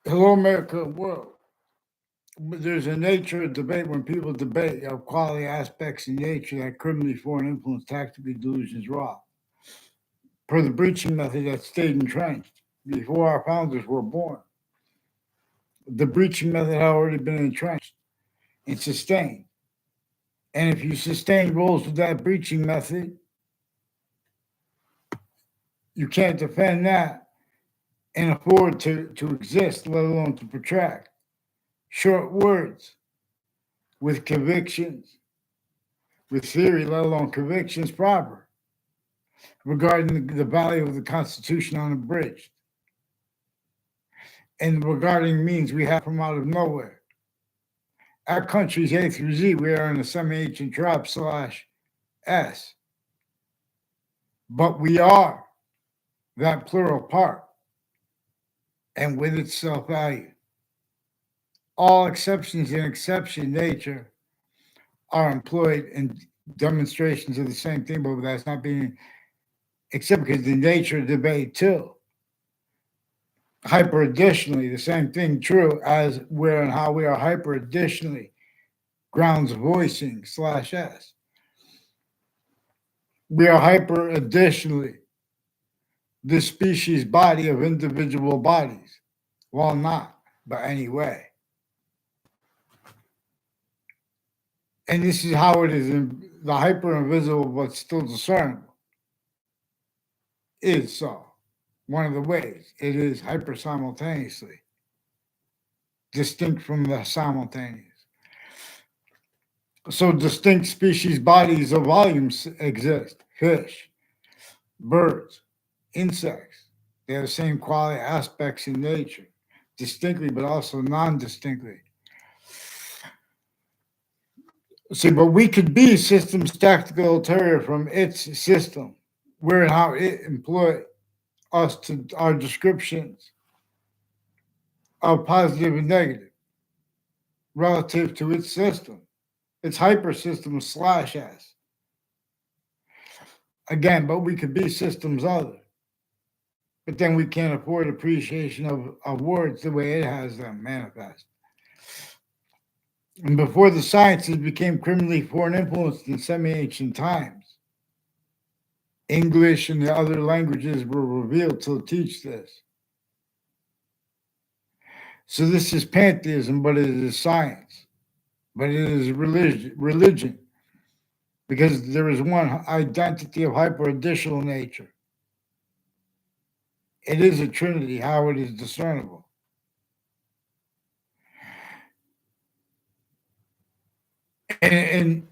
Hello, America, world. There's a nature of debate when people debate of quality aspects in nature that criminally foreign influence, tactically delusions raw. Per the breaching method that stayed entrenched before our founders were born. The breaching method had already been entrenched and sustained. And if you sustain roles with that breaching method, you can't defend that and afford to exist, let alone to protract. Short words with convictions, with theory, let alone convictions proper, regarding the value of the Constitution unabridged, and regarding means we have from out of nowhere. Our country's A through Z, we are in a semi-ancient tribe / S, but we are that plural part, and with its self-value. All exceptions in exception nature are employed in demonstrations of the same thing, but that's not being, except because the nature of debate too. Hyper additionally, the same thing true as where and how we are hyper additionally grounds voicing / S. We are hyper additionally the species body of individual bodies, while not by any way. And this is how it is in the hyper invisible but still discernible. Is so. One of the ways it is hyper simultaneously, distinct from the simultaneous. So distinct species bodies of volumes exist. Fish, birds, insects. They have the same quality aspects in nature, distinctly but also non-distinctly. See, but we could be systems tactical ulterior from its system, where and how it employ us to our descriptions of positive and negative relative to its system. It's hyper system / S. Again, but we could be systems other. But then we can't afford appreciation of words the way it has them manifest. And before the sciences became criminally foreign influenced in semi-ancient times, English and the other languages were revealed to teach this. So this is pantheism, but it is science. But it is religion, because there is one identity of hyper-additional nature. It is a trinity, how it is discernible. And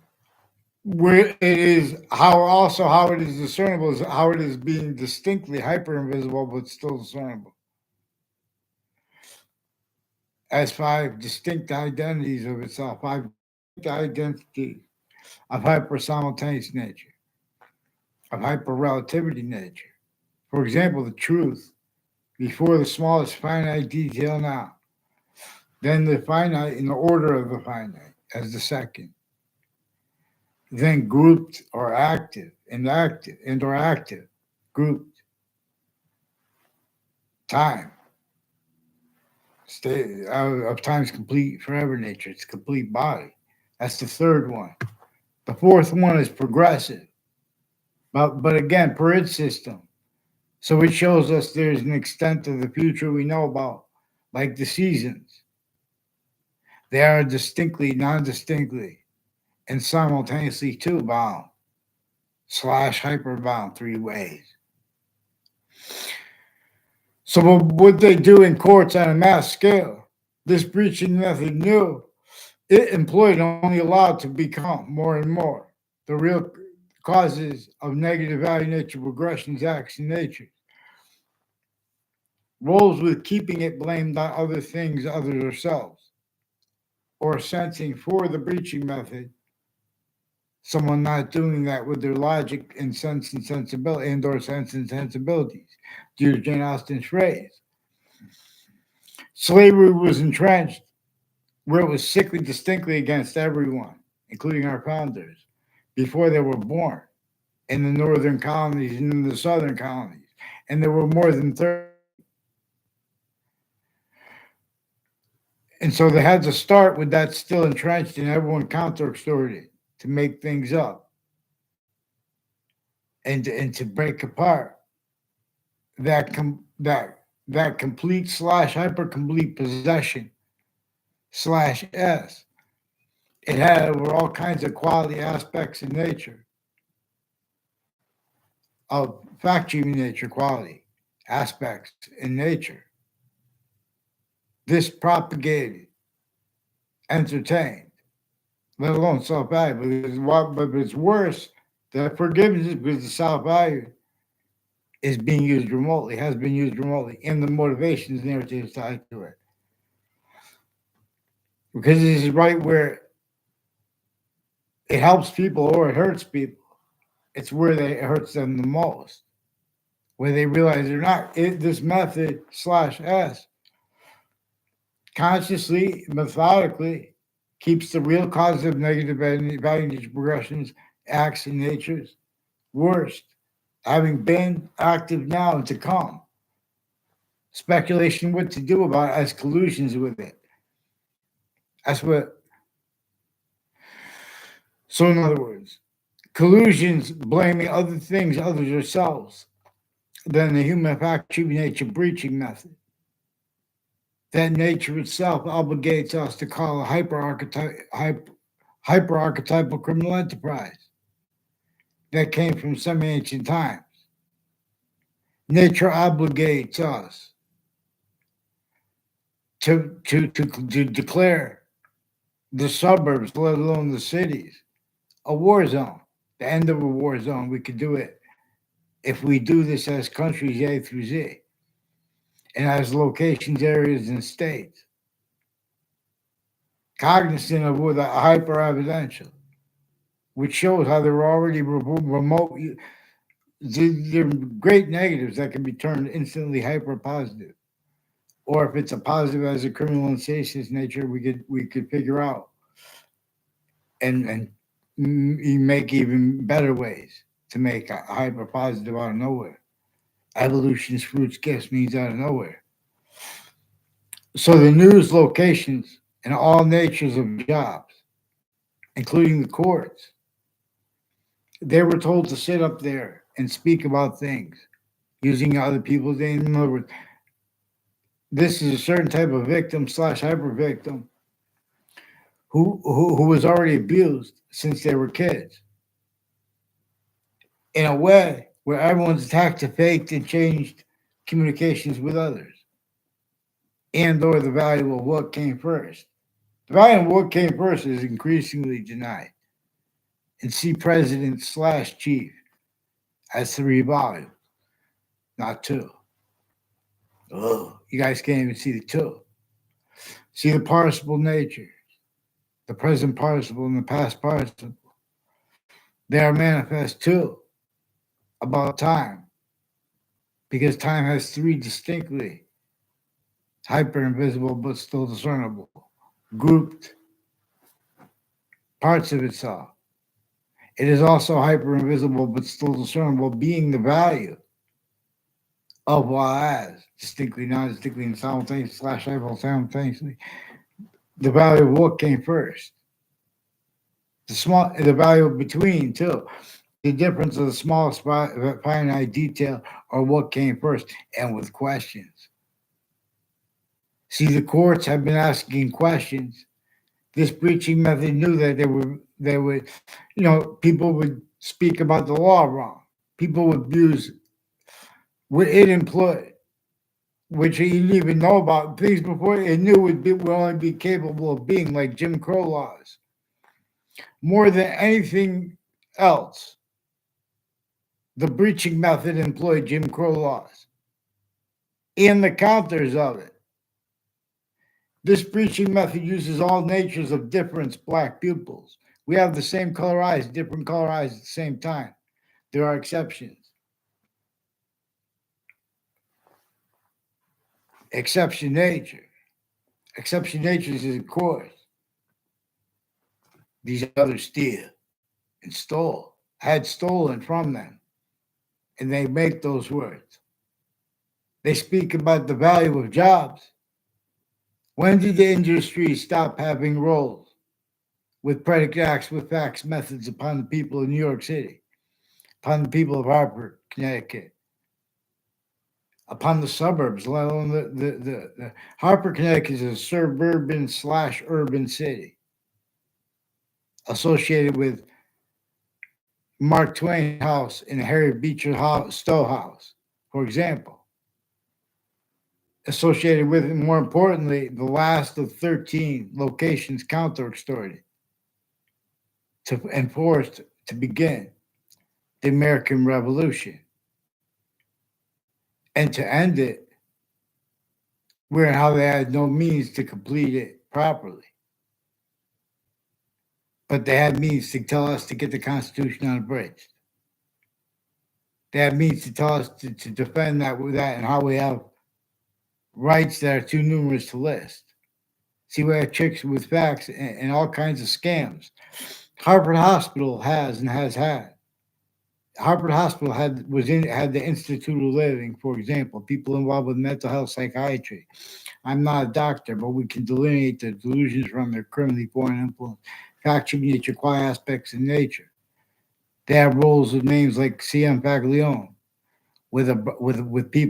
where it is how it is discernible is how it is being distinctly hyper invisible but still discernible as 5 distinct identities of itself, 5 identities of hyper simultaneous nature, of hyper relativity nature. For example, the truth before the smallest finite detail now, then the finite in the order of the finite as the second, then grouped or active, interactive, grouped, time, state of time's complete forever nature, it's complete body. That's the third one. The fourth one is progressive, but again, per its system. So it shows us there's an extent of the future we know about, like the seasons. They are distinctly, non-distinctly, and simultaneously too bound / hyperbound 3 ways. So what they do in courts on a mass scale, this breaching method knew it employed only allowed to become more and more the real causes of negative value nature regressions, acts, and nature. Roles with keeping it blamed on other things other than ourselves, or sensing for the breaching method, someone not doing that with their logic and sense and sensibility and/or sense and sensibilities. To use Jane Austen's phrase, slavery was entrenched where it was sickly distinctly against everyone, including our founders, before they were born, in the northern colonies and in the southern colonies, and there were more than 30. And so they had to start with that still entrenched, and everyone counter-extorted to make things up and to break apart that complete slash hyper complete possession slash S. It had over all kinds of quality aspects in nature, of factory nature, quality aspects in nature. This propagated, entertained, let alone self value. But it's worse that forgiveness because the self value is being used remotely, has been used remotely, and the motivations narratives tied to it. Because this is right where it helps people or it hurts people. It's where it hurts them the most, where they realize they're not. This method slash S consciously, methodically keeps the real cause of negative value progressions, acts, and natures worst, having been active now and to come. Speculation what to do about it as collusions with it. That's what. So, in other words, collusions blaming other things, others ourselves, than the human factory nature breaching method. That nature itself obligates us to call a hyper-archetypal criminal enterprise that came from some ancient times. Nature obligates us to declare the suburbs, let alone the cities, a war zone, the end of a war zone. We could do it if we do this as countries A through Z and as locations, areas, and states. Cognizant of what a hyper-evidential, which shows how there are already remote, there are great negatives that can be turned instantly hyper-positive. Or if it's a positive as a criminal and seditious nature, we could figure out and make even better ways to make a hyper positive out of nowhere. Evolution's fruits, gifts means out of nowhere. So the news locations and all natures of jobs, including the courts, they were told to sit up there and speak about things using other people's names. In other words, this is a certain type of victim slash hyper victim who was already abused since they were kids. In a way where everyone's attacked to faked and changed communications with others and or the value of what came first. The value of what came first is increasingly denied. And see president slash chief as 3 volumes, not 2. Oh, you guys can't even see the 2. See the participle nature, the present participle and the past participle. They are manifest too about time, because time has 3 distinctly hyper invisible but still discernible, grouped parts of itself. It is also hyper invisible but still discernible, being the value of while as distinctly, non distinctly, and simultaneously slash hyper simultaneously. The value of what came first. The value between too. The difference of the smallest finite detail or what came first, and with questions. See, the courts have been asking questions. This breaching method knew that they would, people would speak about the law wrong. People would abuse what it employed, which he didn't even know about. Things before it knew would only be capable of being like Jim Crow laws. More than anything else, the breaching method employed Jim Crow laws and the counters of it. This breaching method uses all natures of difference, black pupils. We have the same color eyes, different color eyes at the same time. There are exceptions. Exception nature. Exception natures is, of course, these others steal and stole, had stolen from them, and they make those words. They speak about the value of jobs When did the industry stop having roles with predicate acts with facts methods upon the people of New York City, upon the people of Hartford, Connecticut, upon the suburbs, let alone the Hartford, Connecticut is a suburban slash urban city associated with Mark Twain House and Harriet Beecher Stowe House, for example. Associated with, and more importantly, the last of 13 locations counter-extorted to enforced to begin the American Revolution. And to end it, where how they had no means to complete it properly. But they had means to tell us to get the Constitution unabridged. They had means to tell us to defend that with that and how we have rights that are too numerous to list. See, we have tricks with facts and all kinds of scams. Harvard Hospital has and has had. Harvard Hospital had the Institute of Living, for example, people involved with mental health psychiatry. I'm not a doctor, but we can delineate the delusions from their criminally foreign influence, factual nature, quiet aspects in nature. They have roles with names like C.M. Faglione, with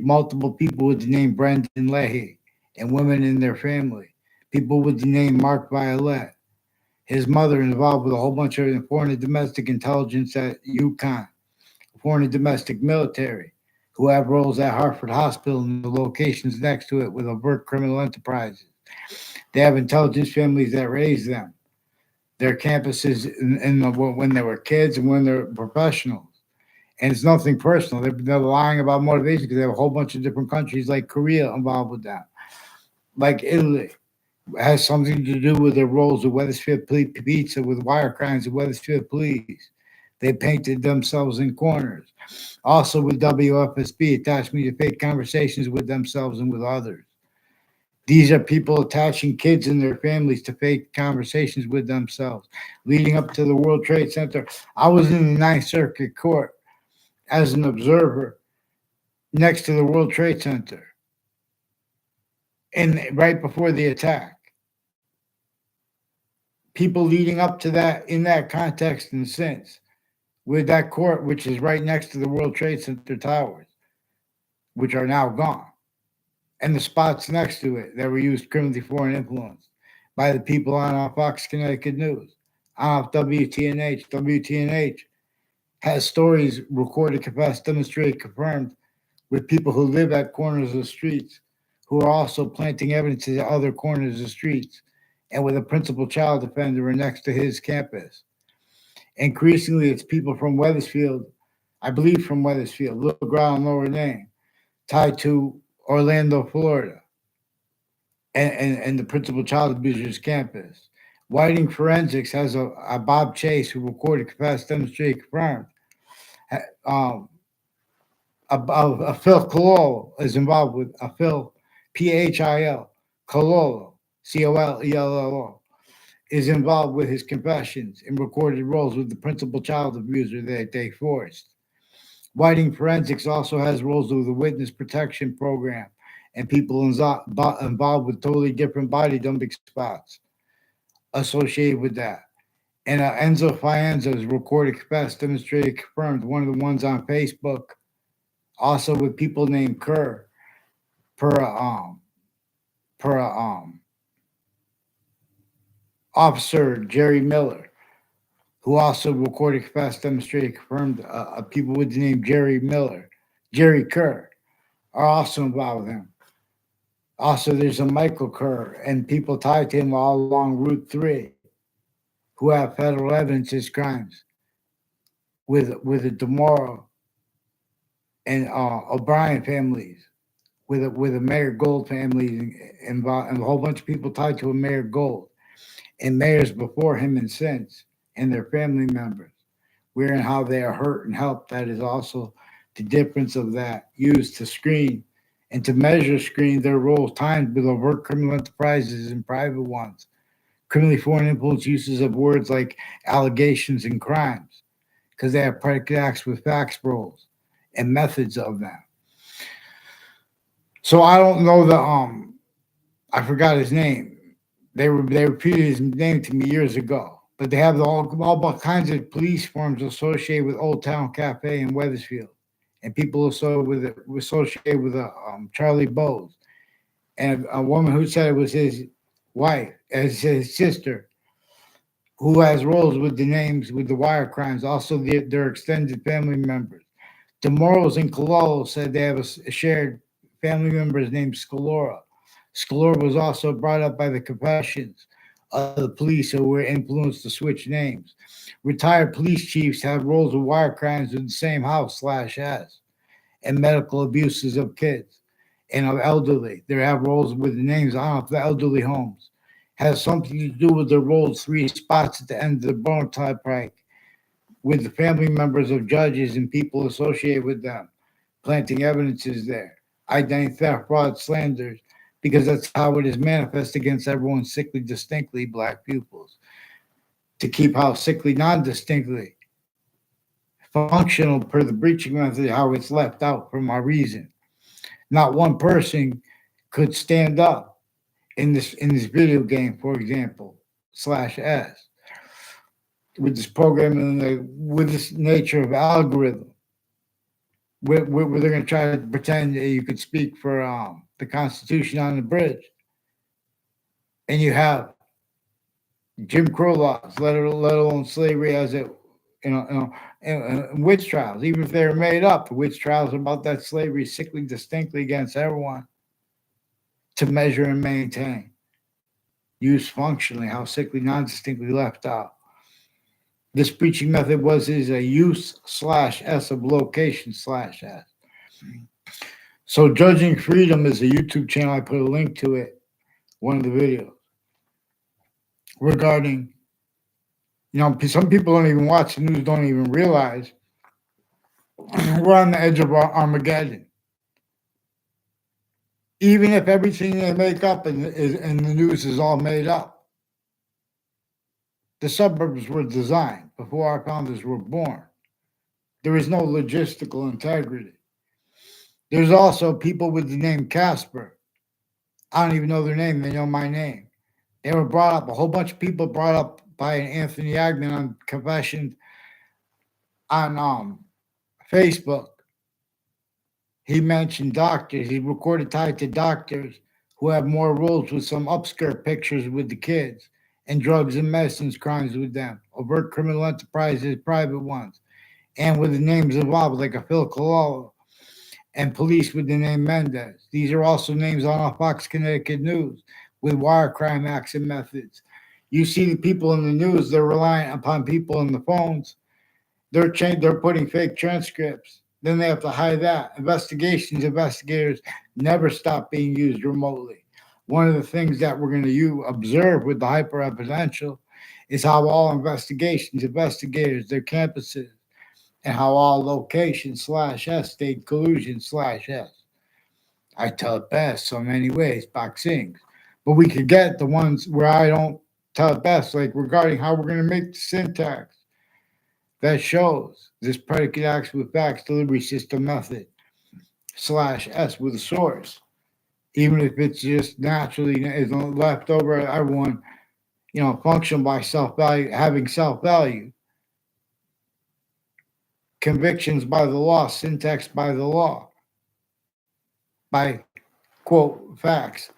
multiple people with the name Brendan Leahy, and women in their family. People with the name Mark Violet. His mother involved with a whole bunch of foreign and domestic intelligence at UConn, foreign and domestic military, who have roles at Hartford Hospital and the locations next to it with overt criminal enterprises. They have intelligence families that raise them. Their campuses when they were kids and when they're professionals. And it's nothing personal. They're lying about motivation because they have a whole bunch of different countries like Korea involved with that, like Italy. It has something to do with their roles with Wethersfield Pizza, with wire crimes, with Wethersfield Police. They painted themselves in corners. Also with WFSB, attached me to fake conversations with themselves and with others. These are people attaching kids and their families to fake conversations with themselves. Leading up to the World Trade Center, I was in the Ninth Circuit Court as an observer next to the World Trade Center, and right before the attack. People leading up to that in that context and since, with that court, which is right next to the World Trade Center towers, which are now gone, and the spots next to it that were used criminally foreign influence by the people on Foxct Connecticut News, on WTNH. WTNH has stories recorded, confessed, demonstrated, confirmed with people who live at corners of streets who are also planting evidence at other corners of streets and with a principal child defender next to his campus. Increasingly, it's people from Wethersfield, I believe from Wethersfield, Little Ground, Lower Main, tied to Orlando, Florida, and the principal child abuser's campus. Whiting Forensics has a Bob Chase who recorded, confessed, demonstrated, confirmed. Um, a Phil Colello is involved with a Phil Phil Colello Colello is involved with his confessions and recorded roles with the principal child abuser that they forced. Whiting Forensics also has roles with the witness protection program and people involved with totally different body dumping spots associated with that. And Enzo Fienza is recorded, confessed, demonstrated, confirmed. One of the ones on Facebook, also with people named Kerr, per per officer Jerry Miller, who also recorded, confessed, demonstrated, confirmed. People with the name Jerry Miller, Jerry Kerr, are also involved with him. Also, there's a Michael Kerr and people tied to him all along Route 3 who have federal evidence his crimes with the DeMoro and O'Brien families, with the Mayor Gold family involved, and a whole bunch of people tied to a Mayor Gold and mayors before him and since, and their family members. Wherein how they are hurt and helped, that is also the difference of that used to screen and to measure screen their roles timed with overt criminal enterprises and private ones. Criminally foreign influence uses of words like allegations and crimes, because they have predicate acts with facts roles and methods of them. So I don't know I forgot his name. They repeated his name to me years ago. But they have all kinds of police forms associated with Old Town Cafe in Wethersfield, and people associated with Charlie Bowes, and a woman who said it was his wife, as his sister, who has roles with the names with the wire crimes, also their extended family members. The Morals in Colello said they have a shared family members named Scalora. Scalora was also brought up by the confessions of the police who were influenced to switch names. Retired police chiefs have roles of wire crimes in the same house slash S and medical abuses of kids and of elderly. They have roles with the names on the elderly homes. Has something to do with the roles, three spots at the end of the bone type right with the family members of judges and people associated with them, planting evidences there, identity theft, fraud, slanders, because that's how it is manifest against everyone sickly, distinctly black pupils. To keep how sickly, non-distinctly functional per the breaching method, how it's left out from our reason. Not one person could stand up in this video game, for example, slash S, with this programming, with this nature of algorithm, where they're going to try to pretend that you could speak for the Constitution on the bridge, and you have Jim Crow laws, let alone slavery as it, and witch trials, even if they're made up, witch trials about that slavery sickly distinctly against everyone to measure and maintain. Used functionally, how sickly, non-distinctly left out. This preaching method is a use slash S of location slash S. So Judging Freedom is a YouTube channel. I put a link to it, one of the videos, regarding, some people don't even watch the news, don't even realize we're on the edge of Armageddon. Even if everything they make up in the news is all made up. The suburbs were designed before our founders were born. There is no logistical integrity. There's also people with the name Casper. I don't even know their name. They know my name. They were brought up, a whole bunch of people brought up by Anthony Agman on confession on Facebook. He mentioned doctors. He recorded tied to doctors who have more roles with some upskirt pictures with the kids and drugs and medicines crimes with them, overt criminal enterprises, private ones, and with the names involved, like a Phil Colello, and police with the name Mendez. These are also names on our Fox Connecticut News with wire crime acts and methods. You see the people in the news, they're relying upon people on the phones. They're putting fake transcripts. Then they have to hide that. Investigators never stop being used remotely. One of the things that we're going to observe with the hyper-evidential is how all investigators, their campuses, and how all locations slash S stayed collusion slash S. I tell it best so many ways, boxings. But we could get the ones where I don't tell it best, like regarding how we're going to make the syntax that shows this predicate acts with facts delivery system method slash S with a source, even if it's just naturally is left over everyone, function by self-value, having self-value, convictions by the law, syntax by the law, by quote facts,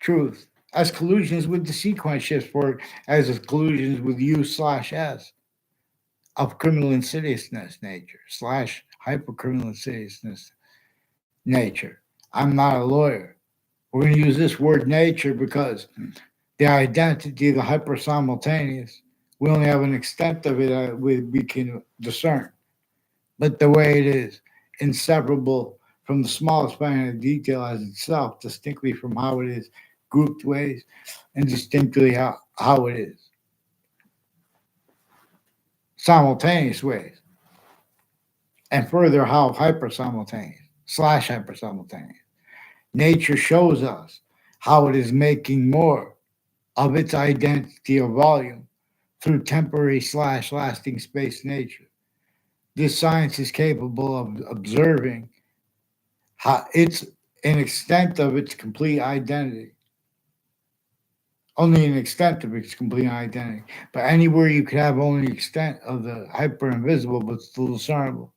truth, as collusions with the sequence shifts for as collusions with U slash S of criminal insidiousness nature slash hypercriminal insidiousness nature. I'm not a lawyer. We're going to use this word nature because the identity of the hyper simultaneous, we only have an extent of it we can discern. But the way it is, inseparable from the smallest finite of detail as itself, distinctly from how it is grouped ways, and distinctly how it is simultaneous ways, and further how hyper simultaneous slash hyper simultaneous. Nature shows us how it is making more of its identity or volume through temporary slash lasting space nature. This science is capable of observing how it's an extent of its complete identity only an extent of its complete identity. But anywhere you could have only extent of the hyper invisible but still discernible,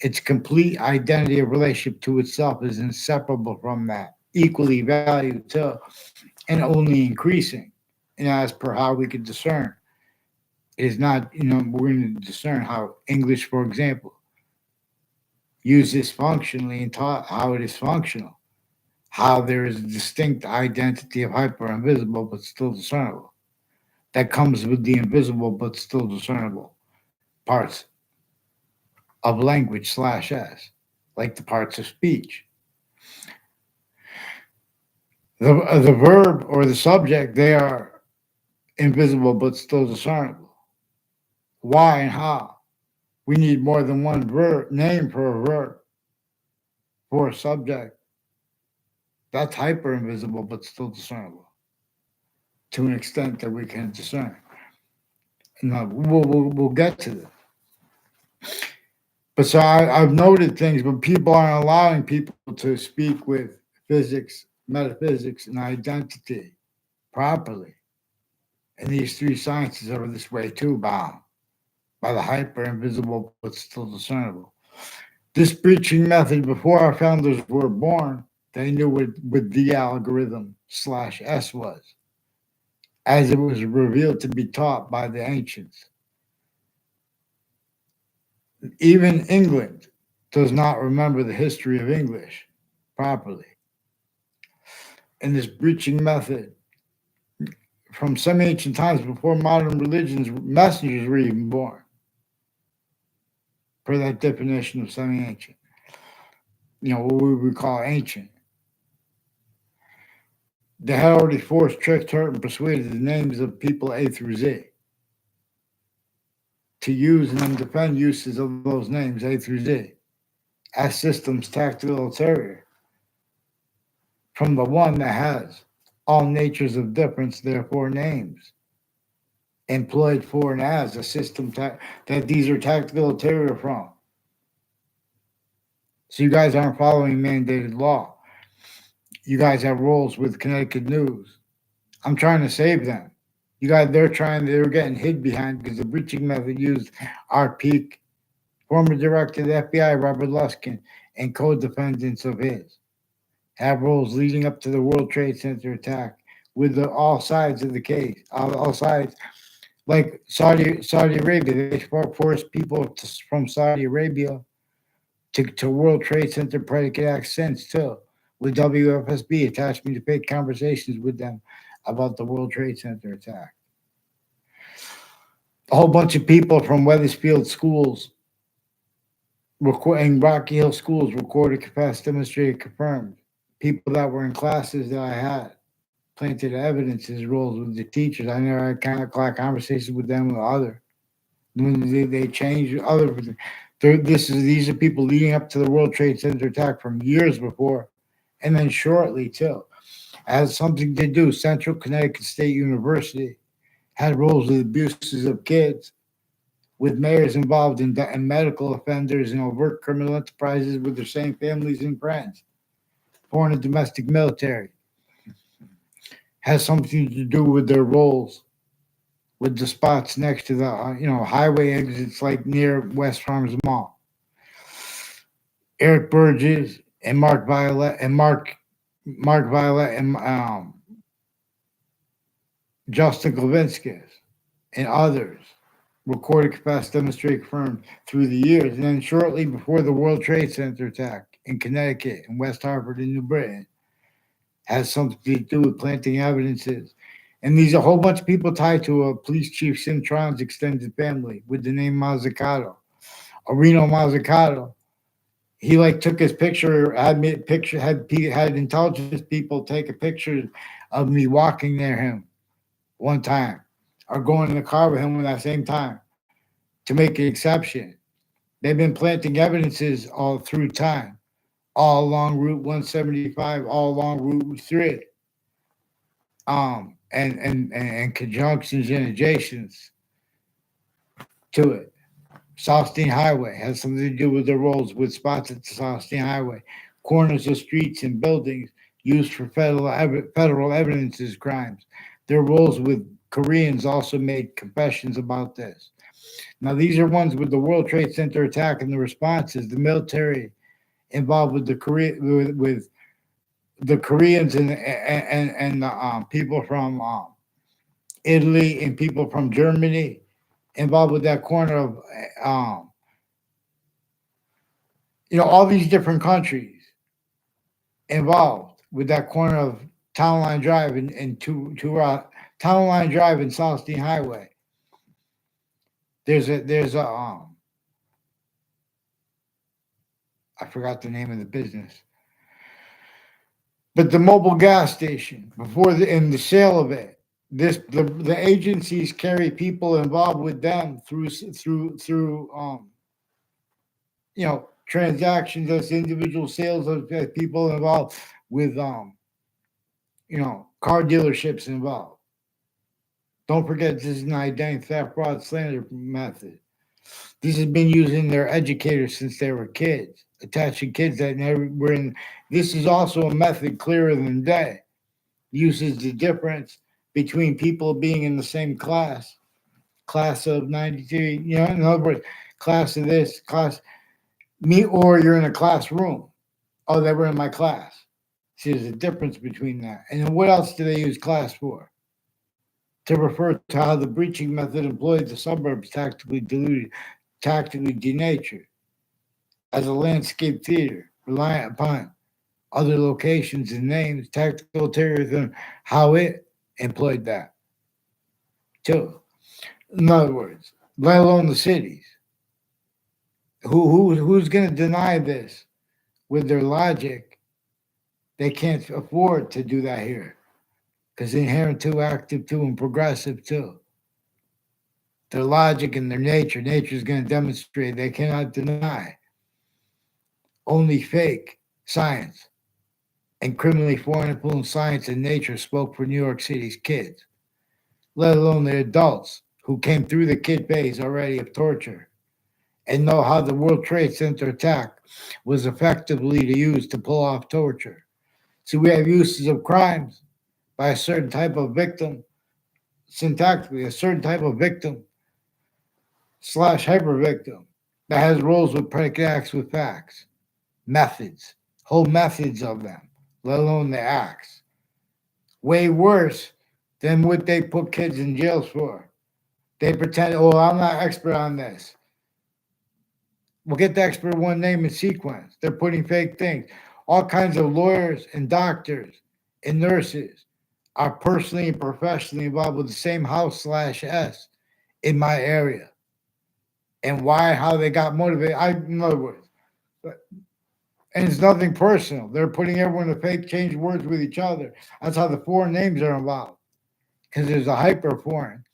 its complete identity of relationship to itself is inseparable from that, equally valued to, and only increasing. And as per how we could discern, it is not, we're going to discern how English, for example, uses functionally and taught how it is functional, how there is a distinct identity of hyper invisible but still discernible that comes with the invisible but still discernible parts of language slash s, like the parts of speech. The verb or the subject, they are invisible but still discernible. Why and how? We need more than one verb name for a verb for a subject. That's hyper invisible but still discernible to an extent that we can discern. Now, we'll get to this. But so I've noted things, but people aren't allowing people to speak with physics, metaphysics, and identity properly. And these three sciences are this way too, bound by the hyper invisible but still discernible. This breaching method, before our founders were born, they knew what the algorithm slash S was, as it was revealed to be taught by the ancients. Even England does not remember the history of English properly. And this breaching method, from some ancient times before modern religions, messengers were even born, per that definition of semi-ancient. What we would call ancient. They had already forced, tricked, hurt, and persuaded the names of people A through Z to use and then defend uses of those names A through Z as systems tactical ulterior from the one that has all natures of difference, therefore names, employed for and as a system that these are tactical ulterior from. So you guys aren't following mandated law. You guys have roles with Connecticut News. I'm trying to save them. They're getting hid behind because the breaching method used our peak, former director of the F.B.I, Robert Luskin, and co-defendants of his have roles leading up to the World Trade Center attack with all sides of the case, all sides. Like Saudi Arabia, they forced people from Saudi Arabia to World Trade Center predicate acts since too, with WFSB attached me to fake conversations with them about the World Trade Center attack. A whole bunch of people from Wethersfield schools and Rocky Hill schools recorded, confessed, demonstrated, confirmed. People that were in classes that I had planted evidence as roles with the teachers. I never had kind of conversations with them or other. When they changed other. These are people leading up to the World Trade Center attack from years before, and then shortly too. Has something to do. Central Connecticut State University had roles with abuses of kids, with mayors involved in medical offenders and overt criminal enterprises with their same families and friends. Foreign and domestic military has something to do with their roles with the spots next to the highway exits, like near West Farms Mall. Eric Burgess and Mark Violet and Justin Glavinskis and others recorded, confessed, demonstrated, confirmed through the years. And then shortly before the World Trade Center attack in Connecticut and West Hartford and New Britain, has something to do with planting evidences. And these are a whole bunch of people tied to a police chief Cintron's extended family with the name Mazzucato. Reno Mazzucato. He took his picture, had intelligence people take a picture of me walking near him one time, or going in the car with him at that same time, to make an exception. They've been planting evidences all through time, all along Route 175, all along Route 3, and conjunctions and adjacents to it. South Steen Highway has something to do with the roles with spots at the South Steen Highway, corners of streets and buildings used for federal evidence as crimes. Their roles with Koreans also made confessions about this. Now, these are ones with the World Trade Center attack and the responses. The military involved with the with the Koreans and the people from Italy and people from Germany involved with that corner of um, all these different countries involved with that corner of Town Line Drive and Town Line Drive and South Dean Highway. There's a I forgot the name of the business, but the mobile gas station before the sale of it. The agencies carry people involved with them through transactions as individual sales of people involved with car dealerships involved. Don't forget, this is an identity theft, fraud, slander method. This has been used in their educators since they were kids, attaching kids that never were in. This is also a method clearer than day. Uses the difference between people being in the same class of 93, in other words, class of this, class, me, or you're in a classroom. Oh, they were in my class. See, there's a difference between that. And then what else do they use class for? To refer to how the breaching method employed the suburbs tactically denatured as a landscape theater, reliant upon other locations and names, tactical terrorism, how it employed that too. In other words, let alone the cities. Who's going to deny this with their logic? They can't afford to do that here because inherent too, active too, and progressive too. Their logic and their nature is going to demonstrate they cannot deny. Only fake science and criminally foreign influenced science and nature spoke for New York City's kids, let alone the adults who came through the kid phase already of torture and know how the World Trade Center attack was effectively used to pull off torture. So we have uses of crimes by a certain type of victim, syntactically, a certain type of victim / hyper victim that has roles with predicate acts with facts, methods, whole methods of them, let alone the acts. Way worse than what they put kids in jails for. They pretend, oh, I'm not expert on this. We'll get the expert one name and sequence. They're putting fake things. All kinds of lawyers and doctors and nurses are personally and professionally involved with the same house / S in my area. And why, how they got motivated, in other words. And it's nothing personal. They're putting everyone to fake change words with each other. That's how the foreign names are involved. Because there's a hyper foreign.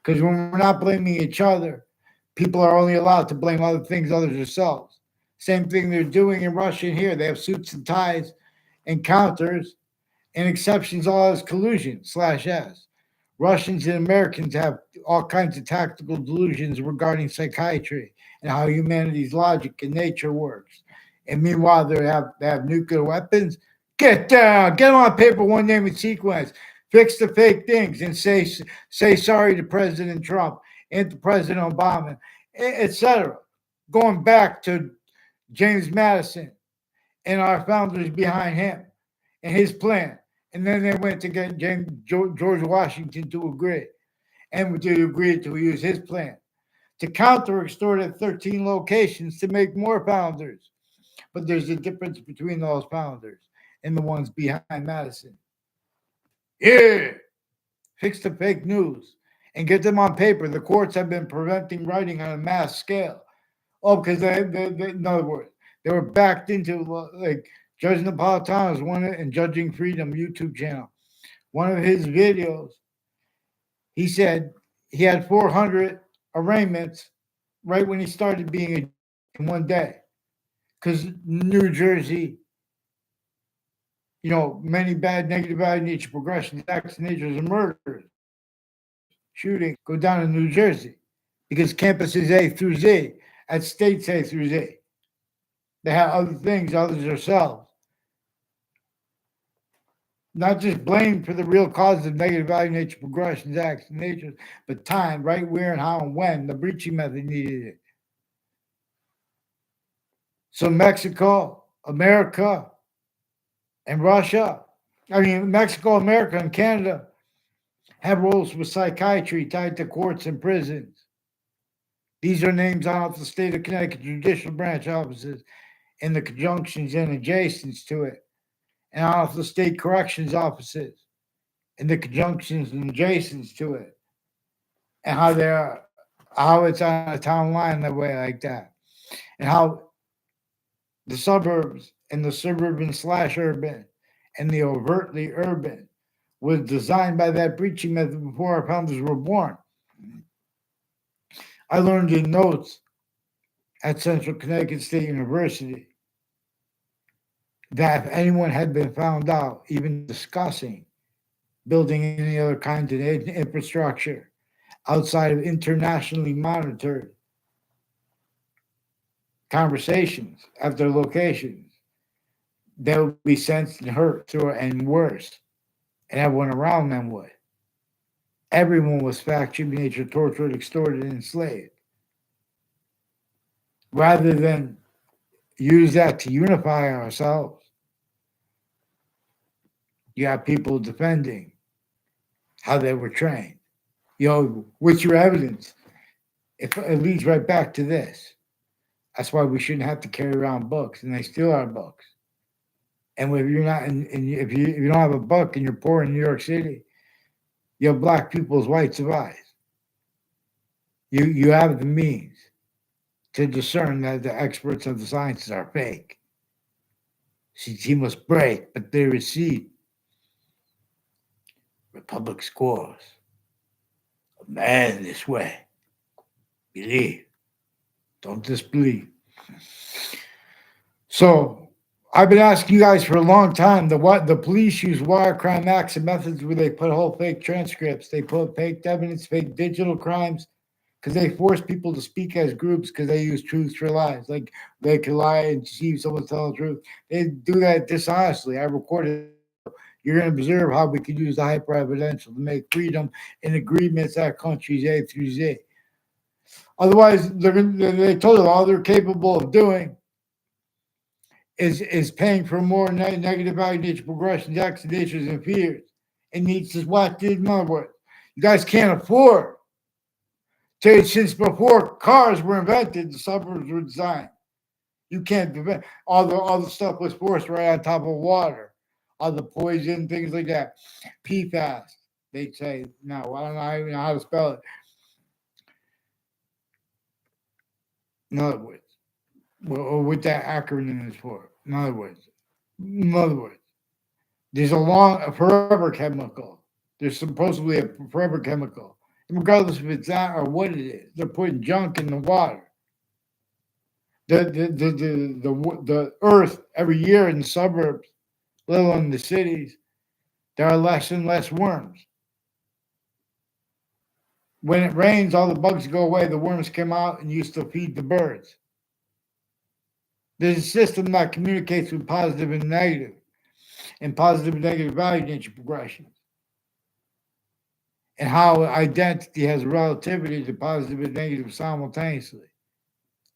Because when we're not blaming each other, people are only allowed to blame other things other than themselves. Same thing they're doing in Russia and here. They have suits and ties and counters and exceptions all as collusion / S. Russians and Americans have all kinds of tactical delusions regarding psychiatry and how humanity's logic and nature works. And meanwhile, they have nuclear weapons. Get down, get them on paper, one name and sequence. Fix the fake things and say sorry to President Trump and to President Obama, etc. Going back to James Madison and our founders behind him and his plan. And then they went to get George Washington to agree. And to agree to use his plan to counter extort at 13 locations to make more founders. But there's a difference between those founders and the ones behind Madison. Yeah, fix the fake news and get them on paper. The courts have been preventing writing on a mass scale. Oh, because they in other words, they were backed into like Judge Napolitano's one and Judging Freedom YouTube channel. One of his videos, he said he had 400 arraignments right when he started being in one day. Because New Jersey, many bad, negative nature progressions, accidents, and murders, shooting go down in New Jersey because campuses A through Z at states A through Z. They have other things, others themselves. Not just blame for the real causes of negative value nature progressions, acts, and natures, but time, right, where, and how, and when the breaching method needed it. So Mexico, America, and Russia, Mexico, America, and Canada have roles with psychiatry tied to courts and prisons. These are names out of the state of Connecticut judicial branch offices and the conjunctions and adjacents to it, and out of the state corrections offices and the conjunctions and adjacents to it, and how it's on a town line that way like that, and how the suburbs and the suburban slash urban and the overtly urban was designed by that breaching method before our founders were born. I learned in notes at Central Connecticut State University that if anyone had been found out even discussing building any other kind of infrastructure outside of internationally monitored conversations at their locations, they would be sent and hurt through it, and worse, and everyone around them would. Everyone was fact, nature, tortured, extorted, and enslaved. Rather than use that to unify ourselves, you have people defending how they were trained. What's your evidence? It leads right back to this. That's why we shouldn't have to carry around books, and they steal our books. And if you're not, if you don't have a book and you're poor in New York City, you have black people's rights of eyes. You have the means to discern that the experts of the sciences are fake. He must break, but they receive. Republic scores. A man this way. Believe. Don't disbelieve. So I've been asking you guys for a long time. The police use wire crime acts and methods where they put whole fake transcripts. They put fake evidence, fake digital crimes, because they force people to speak as groups because they use truths for lies. Like they can lie and deceive someone to tell the truth. They do that dishonestly. I recorded. You're going to observe how we could use the hyper-evidential to make freedom and agreements at countries A through Z. Otherwise, they told us all they're capable of doing is paying for more negative value nature progressions, accidents, and fears. It needs to watch these numbers. You guys can't afford to, since before cars were invented, the suburbs were designed. You can't prevent all the stuff was forced right on top of water. All the poison, things like that. PFAS, they say. No, I don't even know how to spell it. In other words, or what that acronym is for. In other words, there's a forever chemical. There's supposedly a forever chemical. And regardless if it's that or what it is, they're putting junk in the water. The earth every year in the suburbs, let alone the cities, there are less and less worms. When it rains, all the bugs go away, the worms come out and used to feed the birds. There's a system that communicates with positive and negative value nature progressions, and how identity has relativity to positive and negative simultaneously.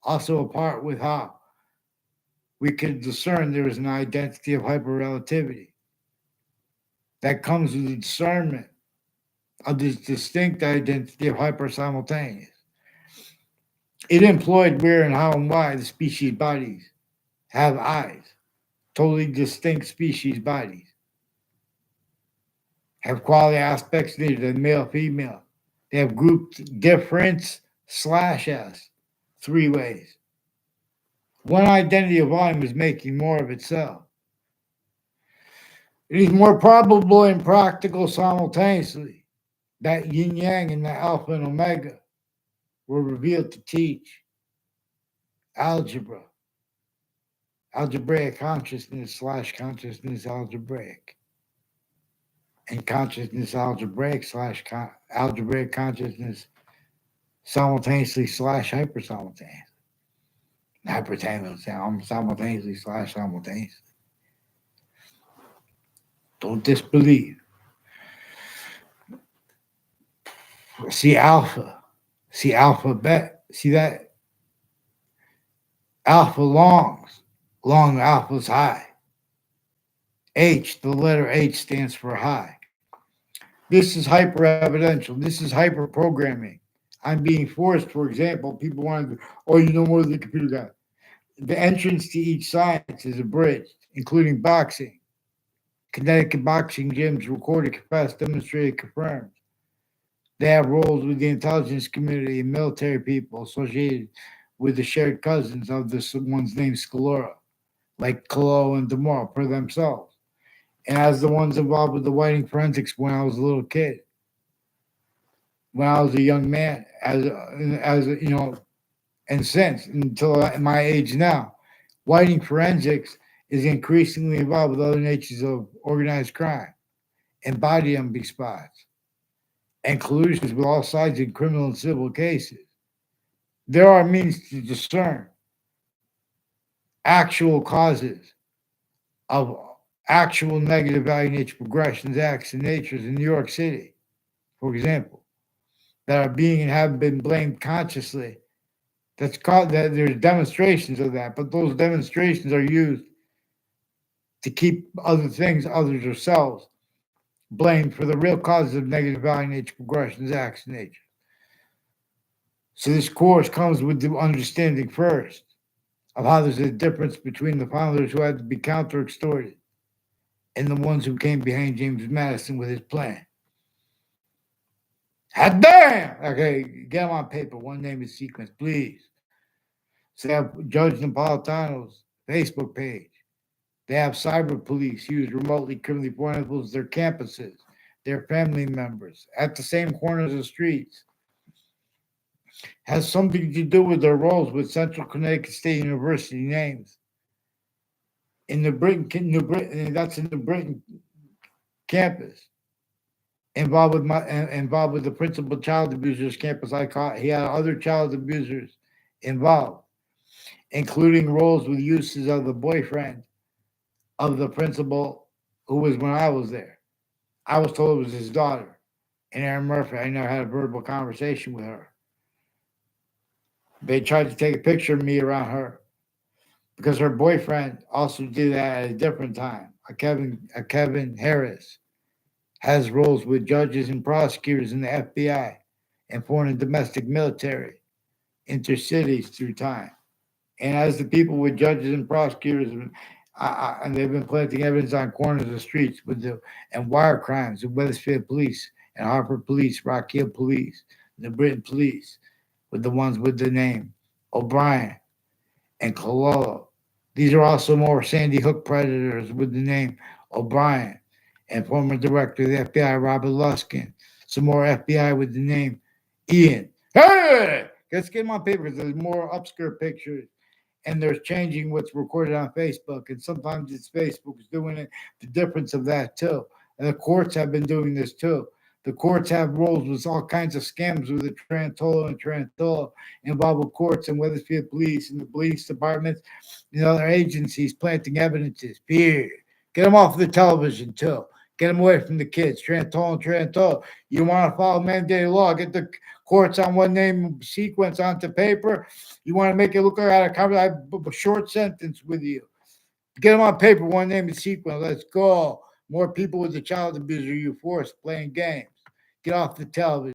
Also a part with how we can discern there is an identity of hyperrelativity that comes with the discernment of this distinct identity of hypersimultaneous. It employed where and how and why the species bodies have eyes, totally distinct species bodies, have quality aspects neither than male, female. They have grouped difference /s 3 ways. One identity of volume is making more of itself. It is more probable and practical simultaneously that yin yang and the alpha and omega were revealed to teach algebraic consciousness / consciousness algebraic, and consciousness algebraic / algebraic consciousness simultaneously / hypersimultaneously. Simultaneously / simultaneously. Don't disbelieve. See alpha. See alphabet. See that? Alpha longs. Long alpha's high. H, the letter H stands for high. This is hyper evidential. This is hyper programming. I'm being forced, for example, people want to, oh, you know more than the computer guy. The entrance to each science is abridged, including boxing. Connecticut boxing gyms recorded, confessed, demonstrated, confirmed. They have roles with the intelligence community and military people associated with the shared cousins of this one's named Colello, like Colello and Demaine, per themselves. And as the ones involved with the whiting forensics when I was a little kid, when I was a young man, and since until my age now, whiting forensics is increasingly involved with other natures of organized crime and body envy spots and collusions with all sides in criminal and civil cases. There are means to discern actual causes of actual negative value nature progressions, acts, and natures in New York City, for example, that are being and have been blamed consciously. That's called that there's demonstrations of that, but those demonstrations are used to keep other things, others, ourselves blamed for the real causes of negative value nature progressions, acts, and nature. So this course comes with the understanding first of how there's a difference between the founders who had to be counter-extorted and the ones who came behind James Madison with his plan. Hot damn! Okay, get them on paper, one name and sequence, please. So they have Judge Napolitano's Facebook page. They have cyber police use remotely criminally vulnerable their campuses, their family members, at the same corners of streets. Has something to do with their roles with Central Connecticut State University names. In the New Britain, that's in the Britain campus. Involved with the principal child abusers campus. He had other child abusers involved, including roles with uses of the boyfriend of the principal who was when I was there. I was told it was his daughter, and Erin Murphy. I never had a verbal conversation with her. They tried to take a picture of me around her because her boyfriend also did that at a different time. A Kevin Harris has roles with judges and prosecutors in the FBI and foreign and domestic military, intercities through time. And as the people with judges and prosecutors, and they've been planting evidence on corners of streets and wire crimes with Wethersfield Police and Hartford Police, Rock Hill Police, New Britain Police, with the ones with the name O'Brien and Colello. These are also more Sandy Hook predators with the name O'Brien and former director of the FBI, Robert Luskin. Some more FBI with the name Ian. Hey! Let's get them on paper because there's more obscure pictures and there's changing what's recorded on Facebook. And sometimes it's Facebook's doing it. The difference of that too. And the courts have been doing this too. The courts have roles with all kinds of scams with the Trantolo involved with courts and Wethersfield Police and the police departments and other agencies planting evidences. Period. Get them off the television too. Get them away from the kids. Trantolo. You want to follow mandated law? Get the courts on one name sequence onto paper. You want to make it look like I have a short sentence with you. Get them on paper, one name and sequence. Let's go. More people with the child abuser you forced playing games. Get off the television.